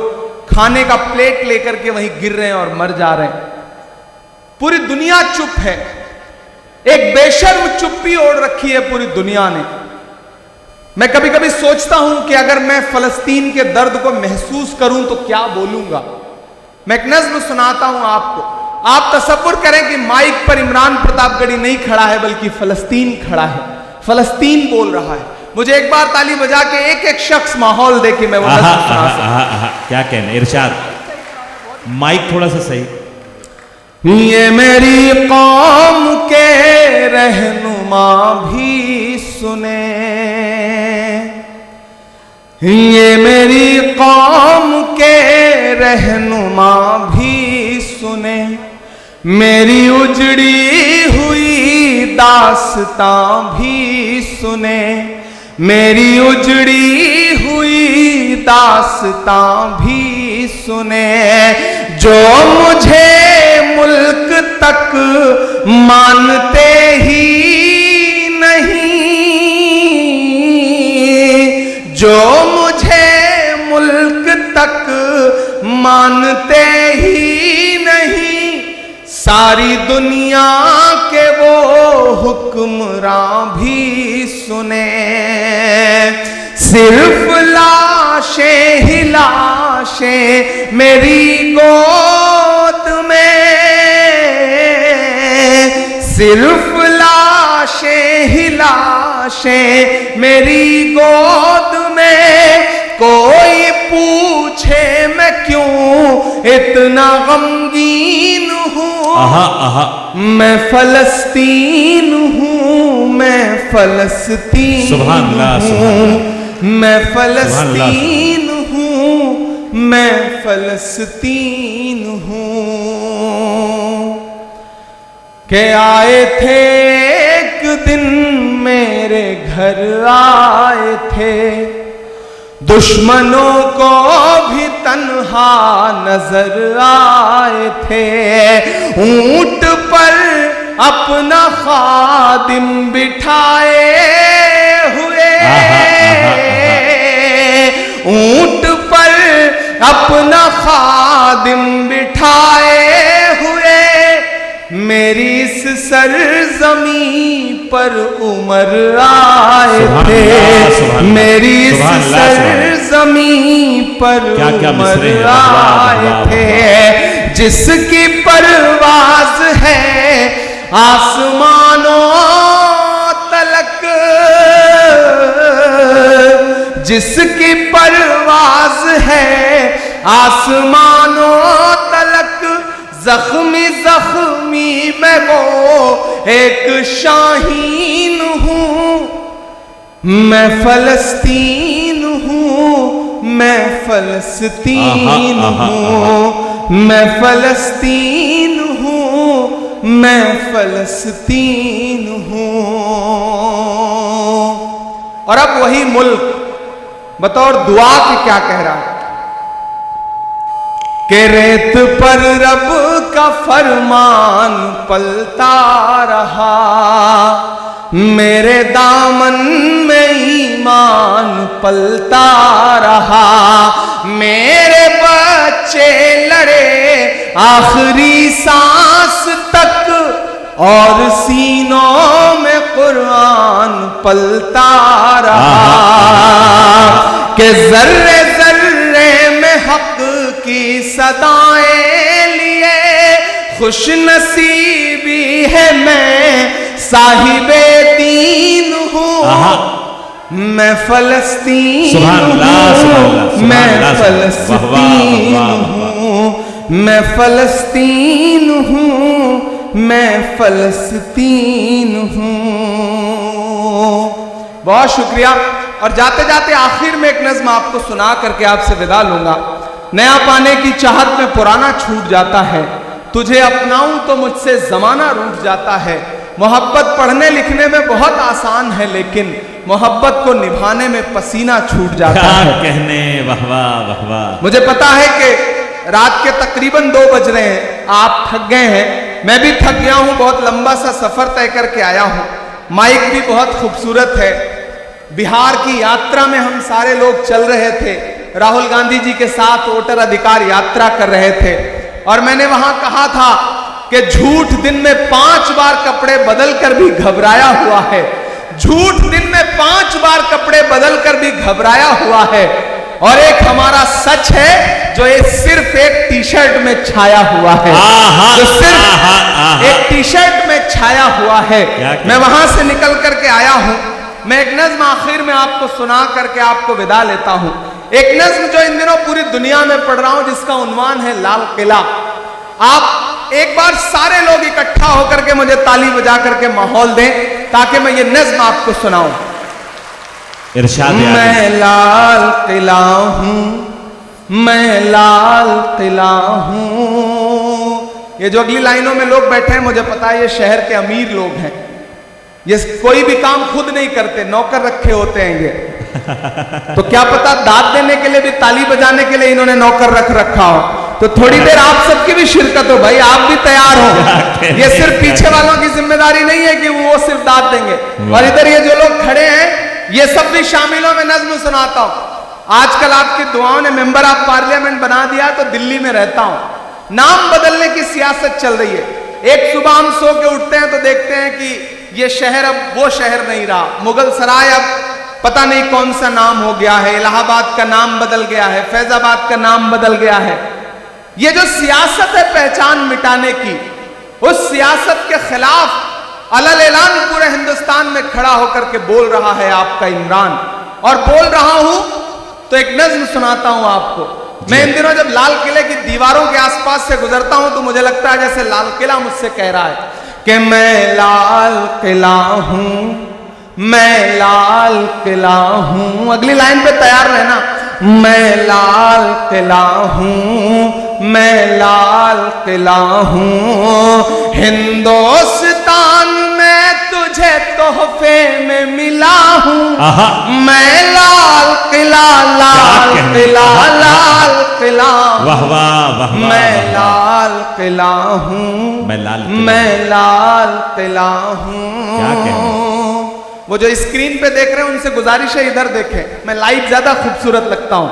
खाने का प्लेट लेकर के वहीं गिर रहे हैं और मर जा रहे हैं। पूरी दुनिया चुप है, एक बेशर्म चुप्पी ओढ़ रखी है पूरी दुनिया ने। मैं कभी कभी सोचता हूं कि अगर मैं फलस्तीन के दर्द को महसूस करूं तो क्या बोलूंगा। मैं एक नज़्म सुनाता हूं आपको। आप तसव्वुर करें कि माइक पर इमरान प्रतापगढ़ी नहीं खड़ा है, बल्कि फलस्तीन खड़ा है, फलस्तीन बोल रहा है। मुझे एक बार ताली बजा के एक एक शख्स माहौल दे के मैं वो नज़्म सुना सकता। क्या कहना इरशाद, माइक थोड़ा सा सही। ये मेरी कौम के रहनुमा भी सुने, ये मेरी कौम के रहनुमा भी सुने, मेरी उजड़ी हुई दास्तां भी सुने, मेरी उजड़ी हुई दास्तां भी सुने। जो मुझे मुल्क तक मानते ही नहीं, जो मुझे मुल्क तक मानते ही नहीं, सारी दुनिया के वो हुक्मरां भी सुने। सिर्फ लाशें ही लाशें मेरी गोद में, सिर्फ लाशें ही लाशें मेरी गोद में। कोई पूछे मैं क्यों इतना गमगीन हूं, मैं फलस्तीन हूं, मैं फलस्तीन हूं, मैं फलस्तीन हूं, मैं फलस्तीन हूं। के आए थे एक दिन मेरे घर आए थे, दुश्मनों को भी तन्हा नजर आए थे। ऊंट पर अपना खादिम बिठाए हुए, ऊंट पर अपना खादिम बिठाए हुए, मेरी इस सरजमी पर उमर आए थे, मेरी इस सरजमी पर उमर आए थे। जिसकी परवाज है आसमानों तलक, जिसकी परवाज है आसमानों तलक, जख्मी जख्मी मैं वो एक शाहीन हूं, मैं फलस्तीन हूं, मैं फलस्तीन हूं, मैं फलस्तीन हूं, मैं फलस्तीन हूं। और अब वही मुल्क बतौर दुआ के क्या कह रहा है कि रेत पर रब का फरमान पलता रहा, मेरे दामन में ईमान पलता रहा, मेरे बच्चे लड़े आखिरी सांस तक और सीनों में कुरान पलता रहा कि जर्रे जर्रे में हक की सदाएं लिए खुश नसीबी है मैं साहिबे दीन हूँ मैं फलस्तीन हूँ मैं फलस्तीन हूँ मैं फलस्तीन हूँ मैं फलस्तीन हूँ। बहुत शुक्रिया। और जाते जाते आखिर में एक नज्म आपको सुना करके आपसे विदा लूंगा। नया पाने की चाहत में पुराना छूट जाता है, तुझे अपनाऊं तो मुझसे जमाना रूठ जाता है। मोहब्बत पढ़ने लिखने में बहुत आसान है लेकिन मोहब्बत को निभाने में पसीना छूट जाता है। कहने वाह वाह वाह वाह। मुझे पता है कि रात के तकरीबन 2 बज रहे हैं, आप थक गए हैं, मैं भी थक गया हूं, बहुत लंबा सा सफर तय करके आया हूं। माइक भी बहुत खूबसूरत है। बिहार की यात्रा में हम सारे लोग चल रहे थे, राहुल गांधी जी के साथ वोटर अधिकार यात्रा कर रहे थे और मैंने वहां कहा था कि झूठ दिन में 5 बार कपड़े बदल कर भी घबराया हुआ है, झूठ दिन में 5 बार कपड़े बदल कर भी घबराया हुआ है और एक हमारा सच है जो ये सिर्फ एक टी शर्ट में छाया हुआ है, जो सिर्फ एक टी शर्ट में छाया हुआ है। मैं वहां से निकल करके आया हूं। मैं एक नज्म आखिर में आपको सुना करके आपको विदा लेता हूं। एक नज्म जो इन दिनों पूरी दुनिया में पढ़ रहा हूं जिसका उन्वान है लाल किला। आप एक बार सारे लोग इकट्ठा होकर के मुझे ताली बजा करके माहौल दें ताकि मैं ये नज्म आपको सुनाऊं। इरशाद मैं लाल किला हूं, मैं लाल किला हूं। ये जो अगली लाइनों में लोग बैठे हैं मुझे पता है ये शहर के अमीर लोग हैं, ये कोई भी काम खुद नहीं करते, नौकर रखे होते हैं ये। तो क्या पता दाद देने के लिए भी, ताली बजाने के लिए इन्होंने नौकर रख रखा हो। तो थोड़ी देर आप सबकी भी शिरकत हो भाई, आप भी तैयार हो। ये सिर्फ पीछे वालों की जिम्मेदारी नहीं है कि वो सिर्फ दाद देंगे, और इधर ये जो लोग खड़े हैं ये सब भी शामिल हो। मैं नज्म सुनाता हूं। आजकल आपकी दुआओं ने मेंबर ऑफ पार्लियामेंट बना दिया तो दिल्ली में रहता हूं, नाम बदलने की सियासत चल रही है। एक सुबह हम सो के उठते हैं तो देखते हैं कि ये शहर अब वो शहर नहीं रहा, मुगल सराय अब पता नहीं कौन सा नाम हो गया है, इलाहाबाद का नाम बदल गया है, फैजाबाद का नाम बदल गया है। ये जो सियासत है पहचान मिटाने की, उस सियासत के खिलाफ अलल ऐलान पूरे हिंदुस्तान में खड़ा होकर के बोल रहा है आपका इमरान। और बोल रहा हूं तो एक नज्म सुनाता हूं आपको। मैं इन दिनों जब लाल किले की दीवारों के आसपास से गुजरता हूं तो मुझे लगता है जैसे लाल किला मुझसे कह रहा है कि मैं लाल किला हूं, मैं लाल किला हूं। अगली लाइन पे तैयार रहना। मैं लाल किला हूं, मैं लाल किला हूं। हिंदुस्तान में तुझे तोहफे में मिला हूं। मैं लाल किला, लाल किला, लाल किला। वाह वाह वाह। मैं लाल किला हूं, मैं लाल, मैं लाल किला हूं। क्या कहना। वो जो स्क्रीन पे देख रहे हैं उनसे गुजारिश है इधर देखें, मैं लाइव ज्यादा खूबसूरत लगता हूं,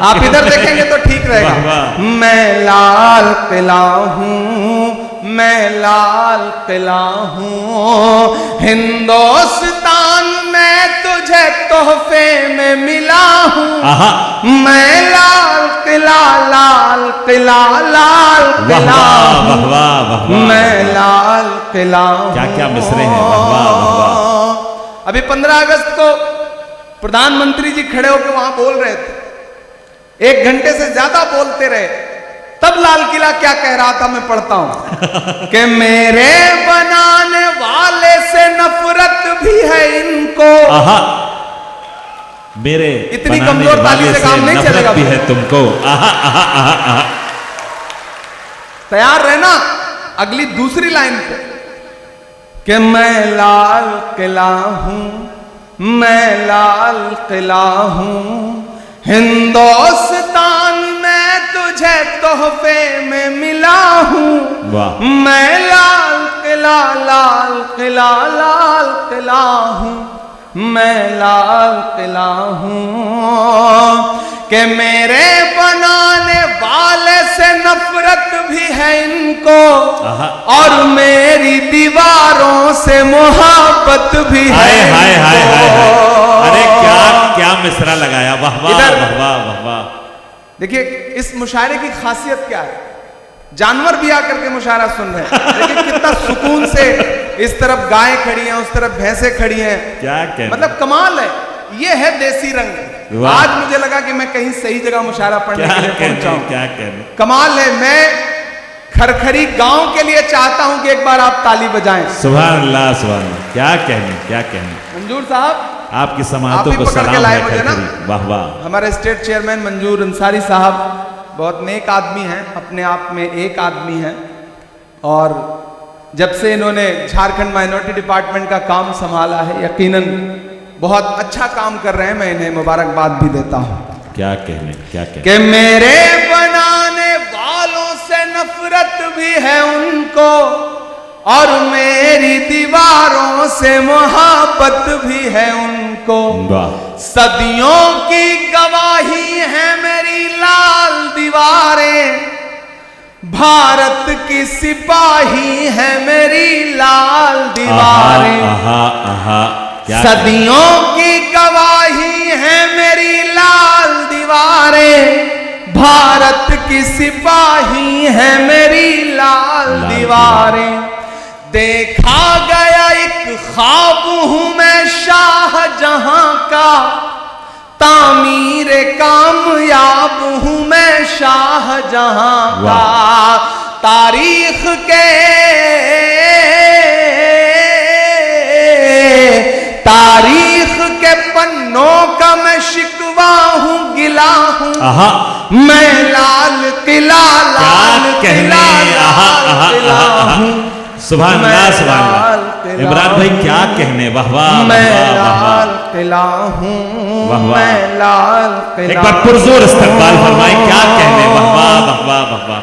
आप इधर देखेंगे तो ठीक रहेगा। मैं लाल किला हूं, मैं लाल किला हूं। हिंदुस्तान में तुझे तोहफे में मिला हूं। मैं लाल किला, लाल किला, लाल किला। मैं लाल किला। क्या क्या मिसरे हैं। वाह वाह वाह वाह। अभी 15 अगस्त को प्रधानमंत्री जी खड़े होकर वहां बोल रहे थे, 1 घंटे से ज्यादा बोलते रहे। तब लाल किला क्या कह रहा था मैं पढ़ता हूं कि मेरे बनाने वाले से नफरत भी है इनको। मेरे इतनी कमजोर ताली से काम नहीं चलेगा भी है तुमको। तैयार रहना अगली दूसरी लाइन पे कि मैं लाल किला हूं, मैं लाल किला हूं। हिंदुस्तान में तुझे तोहफे में मिला हूं। मैं लाल किला, लाल किला, लाल किला हूं। मैं लाल किला हूं कि मेरे बनाने वाले से नफरत भी है इनको आहा। और मेरी दीवारों से मोहब्बत भी है हाय हाय हाय हाय हाय। इनको। अरे क्या क्या मिसरा लगाया, वाह वाह इधर- वाह वाह वाह वाह। देखिए इस मुशायरे की खासियत क्या है, जानवर भी आकर के मुशायरा सुन रहे हैं, लेकिन कितना सुकून से इस तरफ गाय खड़ी हैं, उस तरफ भैंसे खड़ी हैं, क्या कहने, मतलब कमाल है। ये है देसी रंग। वाह। आज मुझे लगा कि मैं कहीं सही जगह मुशायरा पढ़ने क्या के लिए पहुंचा कहने, हूं। क्या कहने। कमाल है। मैं खरखरी गांव के लिए चाहता हूं कि एक बार आप ताली बजाएं। सुभान अल्लाह सुभान अल्लाह। क्या कहने, क्या कहने। मंजूर साहब, आपकी आप समातों ही को पकड़ के सलाम लाए है मुझे ना। खरखरी। वाह वाह। हमारे स्टेट चेयरमैन मंजूर अंसारी साहब बहुत नेक आदमी हैं, अपने आप में एक आदमी हैं, और जब से इन्होंने झारखंड माइनॉरिटी डिपार्टमेंट का काम संभाला है, यकीनन बहुत अच्छा काम कर रहे हैं। मैं इन्हें मुबारकबाद भी देता हूं। क्या कहने, क्या कहने। कि मेरे बनाने वालों से नफरत भी है उनको और मेरी दीवारों से मोहब्बत भी है उनको। वाह। सदियों की गवाही है मेरी लाल दीवारें, भारत की सिपाही है मेरी लाल दीवारें। आहा आहा। क्या सदियों की गवाही है मेरी लाल दीवारें, भारत की सिपाही है मेरी लाल दीवारें। देखा गया एक ख्वाब हूं मैं शाहजहां का, तामीर कामयाब हूं मैं शाहजहां का। तारीख के पन्नों का मैं शिकवा हूं, गिला हूं। आहा। मैं लाल किला, लाल किला, लाल किला हूं। सुभान अल्लाह सुभान अल्लाह। इमरान भाई क्या कहने, वाह वाह। मैं वाह वाह। लाल किला हूं, वाह वाह। मैं लाल किला। एक बार पुरजोर इस्तकबाल फरमाए, क्या कहने, वाह वाह वाह वाह वाह वाह।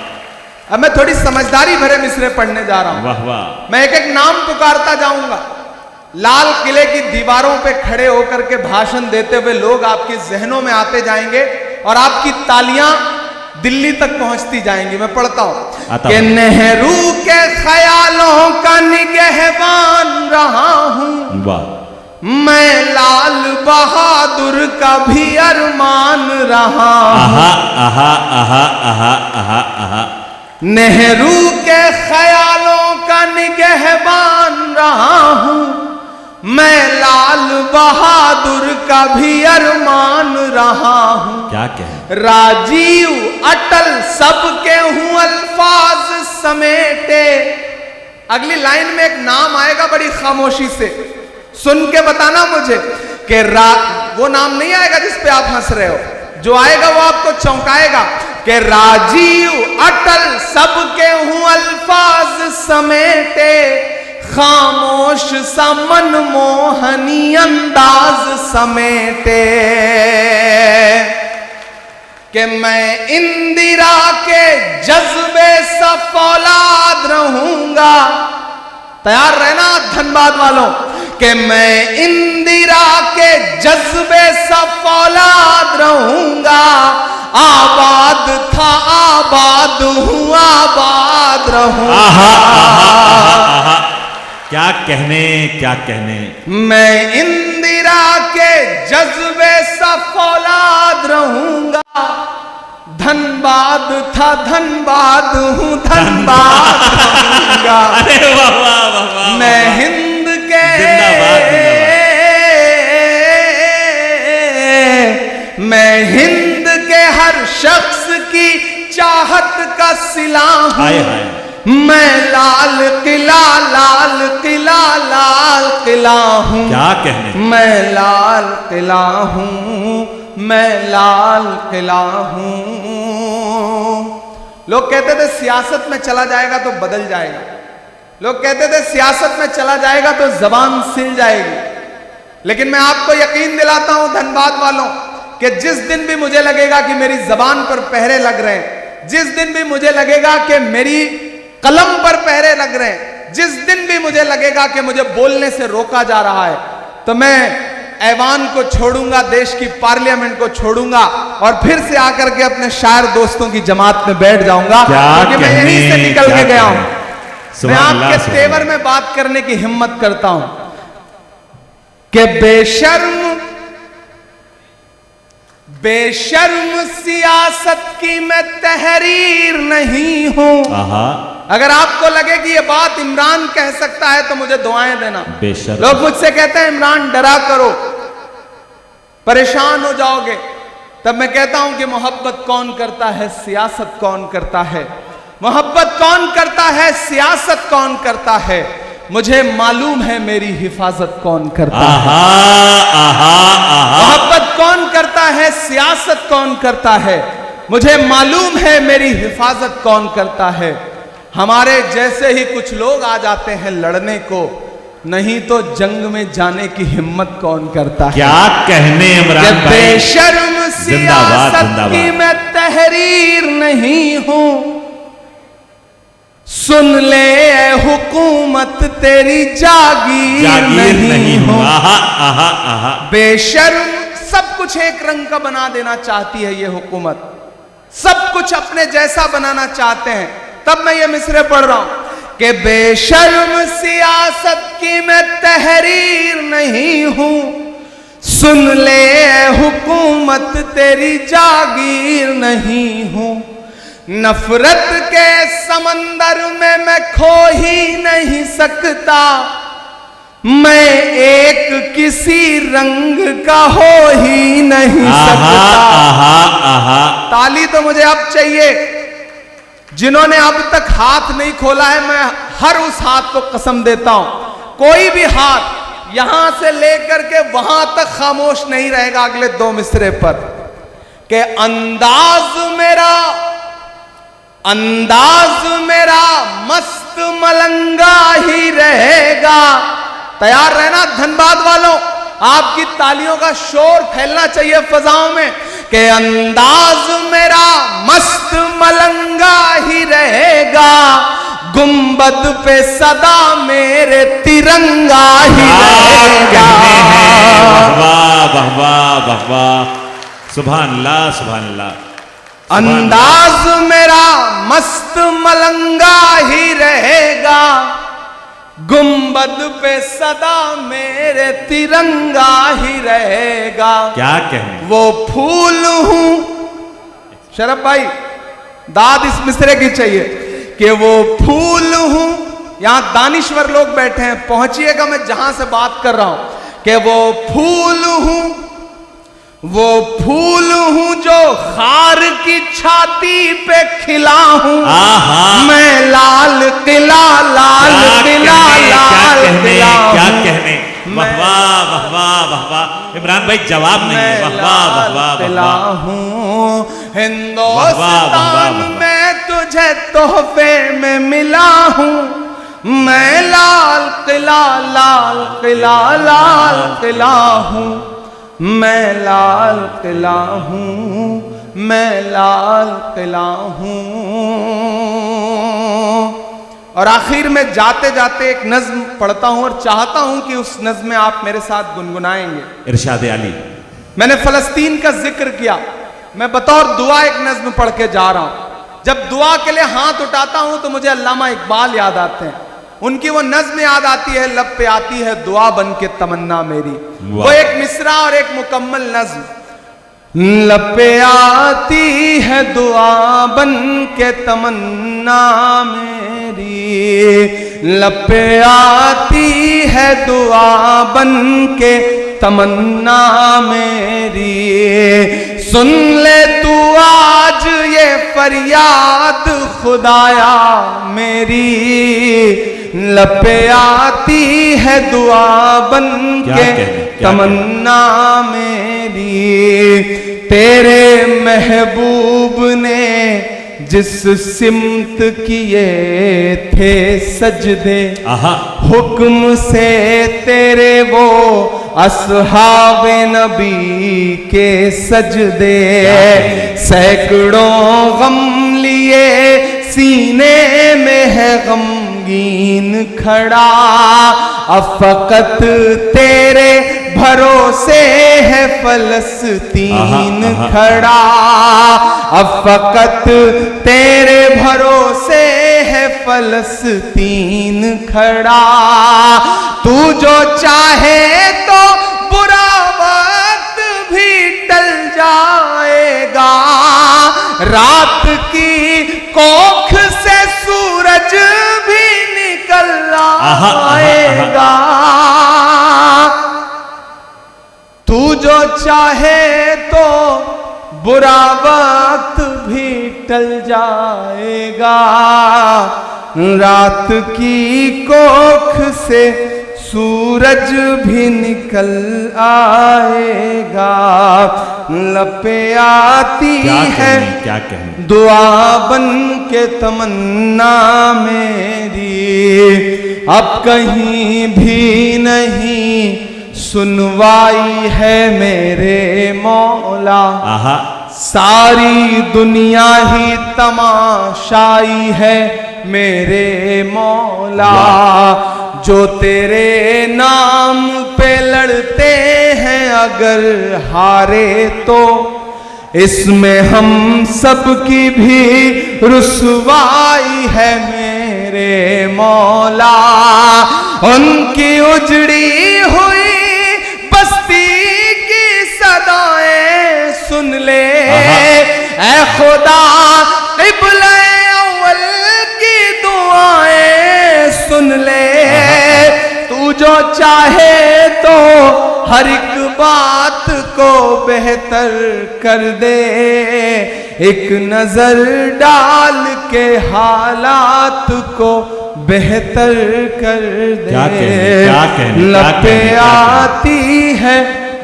अब मैं थोड़ी समझदारी भरे मिसरे पढ़ने जा रहा हूं। वाह वाह। मैं एक एक नाम पुकारता जाऊंगा। लाल किले की दीवारों पे खड़े होकर के भाषण देते हुए लोग आपके जहनों में आते जाएंगे और आपकी तालियां दिल्ली तक पहुंचती जाएंगी। मैं पढ़ता हूं कि नेहरू के ख्यालों का निगहबान रहा हूं, वाह। मैं लाल बहादुर का भी अरमान रहा हूं। आहा आहा आहा आहा आहा आहा। नेहरू के ख्यालों का निगहबान रहा हूं, मैं लाल बहादुर का भी अरमान रहा हूं। क्या कहे। राजीव अटल सबके हूं अल्फाज समेटे। अगली लाइन में एक नाम आएगा, बड़ी खामोशी से सुन के बताना मुझे कि वो नाम नहीं आएगा जिस पे आप हंस रहे हो, जो आएगा वो आपको चौंकाएगा कि राजीव अटल सबके हूं अल्फाज समेटे, खामोश सा मनमोहनी अंदाज समेटे। कि मैं इंदिरा के जज्बे सा फौलाद रहूंगा। तैयार रहना धनबाद वालों, कि मैं इंदिरा के जज्बे सा फौलाद रहूंगा। आबाद था आबाद हूं, आबाद रहूंगा। आहा आहा आहा। क्या कहने, क्या कहने। मैं इंदिरा के जज्बे सा फौलाद रहूंगा। धनबाद था धनबाद हूं, धनबाद रहूंगा। अरे वाह वाह वाह वाह। मैं हिंद के जिंदाबाद, मैं हिंद के हर शख्स की चाहत का सिला हूं। हाय हाय। मैं लाल किला, लाल किला, लाल किला हूं। क्या कहने। मैं लाल किला हूं, मैं लाल किला हूं। लोग कहते थे सियासत में चला जाएगा तो बदल जाएगा। लोग कहते थे सियासत में चला जाएगा तो जबान सिल जाएगी। लेकिन मैं आपको यकीन दिलाता हूं धनबाद वालों कि जिस दिन भी मुझे लगेगा कि मेरी जबान पर पहरे लग रहे हैं, जिस दिन भी मुझे लगेगा कि मेरी कलम पर पहरे लग रहे हैं, जिस दिन भी मुझे लगेगा कि मुझे बोलने से रोका जा रहा है, तो मैं ऐवान को छोड़ूंगा, देश की पार्लियामेंट को छोड़ूंगा और फिर से आकर के अपने शायर दोस्तों की जमात में बैठ जाऊंगा, क्योंकि मैं यहीं से निकल के गया हूं। मैं आपके तेवर में बात करने की हिम्मत करता हूं कि बेशर्म सियासत की मैं तहरीर नहीं हूं। अगर आपको लगे कि ये बात इमरान कह सकता है तो मुझे दुआएं देना। लोग मुझसे कहते हैं इमरान डरा करो, परेशान हो जाओगे, तब मैं कहता हूं कि मोहब्बत कौन करता है, सियासत कौन करता है। मोहब्बत कौन करता है, सियासत कौन करता है, मुझे मालूम है मेरी हिफाजत कौन करता है। मोहब्बत कौन करता है, सियासत कौन करता है, मुझे मालूम है मेरी हिफाजत कौन करता है। हमारे जैसे ही कुछ लोग आ जाते हैं लड़ने को, नहीं तो जंग में जाने की हिम्मत कौन करता है। क्या कहने इमरान भाई, बेशर्म सियासत की मैं तहरीर नहीं हूं, सुन ले ए हुकूमत तेरी जागीर नहीं हूं। बेशर्म, सब कुछ एक रंग का बना देना चाहती है ये हुकूमत, सब कुछ अपने जैसा बनाना चाहते हैं। तब मैं ये मिसरे पढ़ रहा हूं कि बेशर्म सियासत की मैं तहरीर नहीं हूं, सुन ले ए हुकूमत तेरी जागीर नहीं हूं। नफरत के समंदर में मैं खो ही नहीं सकता, मैं एक किसी रंग का हो ही नहीं सकता। ताली तो मुझे अब चाहिए जिन्होंने अब तक हाथ नहीं खोला है। मैं हर उस हाथ को कसम देता हूं, कोई भी हाथ यहां से लेकर के वहां तक खामोश नहीं रहेगा अगले 2 मिसरे पर, कि अंदाज मेरा मस्त मलंगा ही रहेगा। तैयार रहना धनबाद वालों, आपकी तालियों का शोर फैलना चाहिए फजाओं में, कि अंदाज मेरा मस्त मलंगा ही रहेगा, गुंबद पे सदा मेरे तिरंगा ही रहेगा। वाह वाह वाह वाह वाह, सुभान अल्लाह सुभान अल्लाह। अंदाज मेरा मस्त मलंगा ही रहेगा, गुंबद पे सदा मेरे तिरंगा ही रहेगा। क्या कहने, वो फूल हूं, शरफ भाई दाद इस मिसरे की चाहिए, कि वो फूल हूं। यहां दानिश्वर लोग बैठे हैं, पहुंचिएगा मैं जहां से बात कर रहा हूं, कि वो फूल हूं, वो फूल हूं जो खार की छाती पे खिला हूं, मैं लाल किला लाल किला लाल किला। क्या कहने, वाह वाह वाह वाह वाह वाह। इमरान भाई जवाब नहीं है, वाह वाह वाह वाह हूं। हिंदुस्तान में तुझे तोहफे में मिला हूं, मैं लाल किला लाल किला लाल किला हूं, मैं लाल किला हूं, मैं लाल किला हूं। और आखिर में जाते जाते एक नज्म पढ़ता हूं और चाहता हूं कि उस नज्म में आप मेरे साथ गुनगुनाएंगे। इरशाद अली, मैंने फलस्तीन का जिक्र किया, मैं बतौर दुआ एक नज्म पढ़ के जा रहा हूं। जब दुआ के लिए हाथ उठाता हूं तो मुझे अल्लामा इकबाल याद आते हैं, उनकी वो नज्म याद आती है, लब पे आती है दुआ बन के तमन्ना मेरी। वो एक मिसरा और एक मुकम्मल नज्म। लब पे आती है दुआ बन के तमन्ना मेरी, लब पे आती है दुआ बन के तमन्ना मेरी, सुन ले तू आज ये फरियाद खुदाया मेरी, लब पे आती है दुआ बन के तमन्ना मेरी। तेरे महबूब ने जिस सिमत किए थे सजदे, हुक्म से तेरे वो असहाबे नबी के सजदे, सैकड़ों गम लिए सीने में है गमगीन खड़ा, अफकत तेरे भरोसे है फलस्तीन खड़ा, अब फकत तेरे भरोसे है फलस्तीन खड़ा। तू जो चाहे तो बुरा वक्त भी टल जाएगा, रात की कोख से सूरज भी निकल आएगा। तू जो चाहे तो बुरा वक्त भी टल जाएगा, रात की कोख से सूरज भी निकल आएगा। लपे आती है क्या कहने दुआ बन के तमन्ना मेरी, अब कहीं भी नहीं सुनवाई है मेरे मौला। सारी दुनिया ही तमाशाई है मेरे मौला। जो तेरे नाम पे लड़ते हैं अगर हारे तो इसमें हम सब की भी रुसवाई है मेरे मौला। उनकी उजड़ी हुई बस्ती की सदाएं सुन ले ऐ खुदा, क़िबला अव्वल की दुआएं सुन ले। तू जो चाहे तो हर एक बात को बेहतर कर दे, एक नजर डाल के हालात को बेहतर कर दे। क्या कहने लपे आती है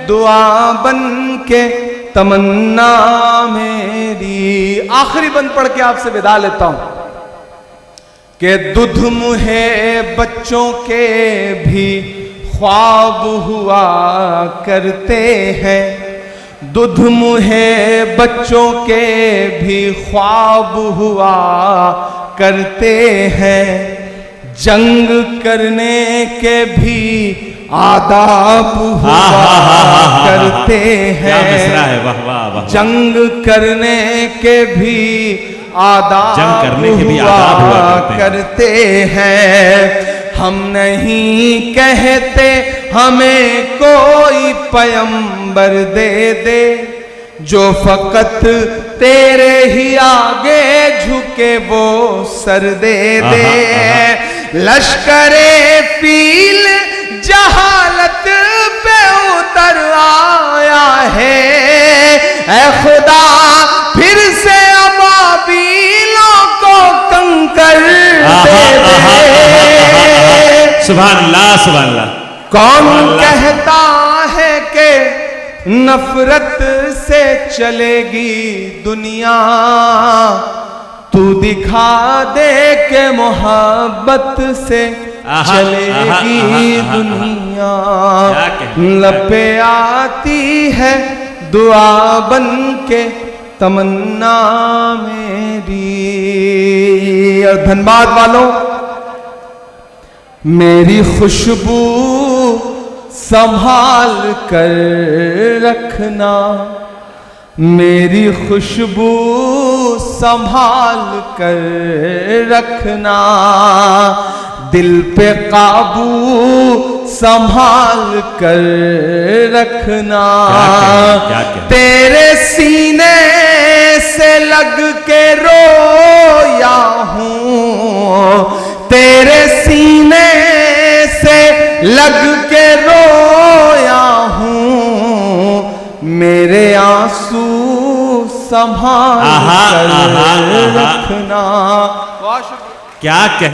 दुआ बन के तमन्ना मेरी। आखिरी बंद पढ़ के आपसे विदा लेता हूं कि दुध मुहे बच्चों के भी ख्वाब हुआ करते हैं, दुध मुहे बच्चों के भी ख्वाब हुआ करते हैं, जंग करने के भी आदाब हुआ करते हैं। वाह वाह वाह। जंग करने के भी आदाब हुआ करते हैं। हम नहीं कहते हमें कोई पैगंबर दे दे, जो फकत तेरे ही आगे झुके वो सर दे दे। लश्करे फील जहालत पे उतर आया है, ऐ खुदा फिर से अबाबीलों को कंकर दे दे। सुभान अल्लाह सुभान अल्लाह। कौन कहता है कि नफरत से चलेगी दुनिया, तू दिखा दे के मोहब्बत से चलेगी दुनिया। लपे आती है दुआ बन के तमन्ना मेरी। और धनबाद वालों, मेरी खुशबू संभाल कर रखना, मेरी खुशबू संभाल कर रखना, दिल पे काबू संभाल कर रखना। तेरे सीने से लग के रोया हूँ, तेरे सीने से लग के रोया हूँ, मेरे आंसू संभाल कर रखना। क्या कह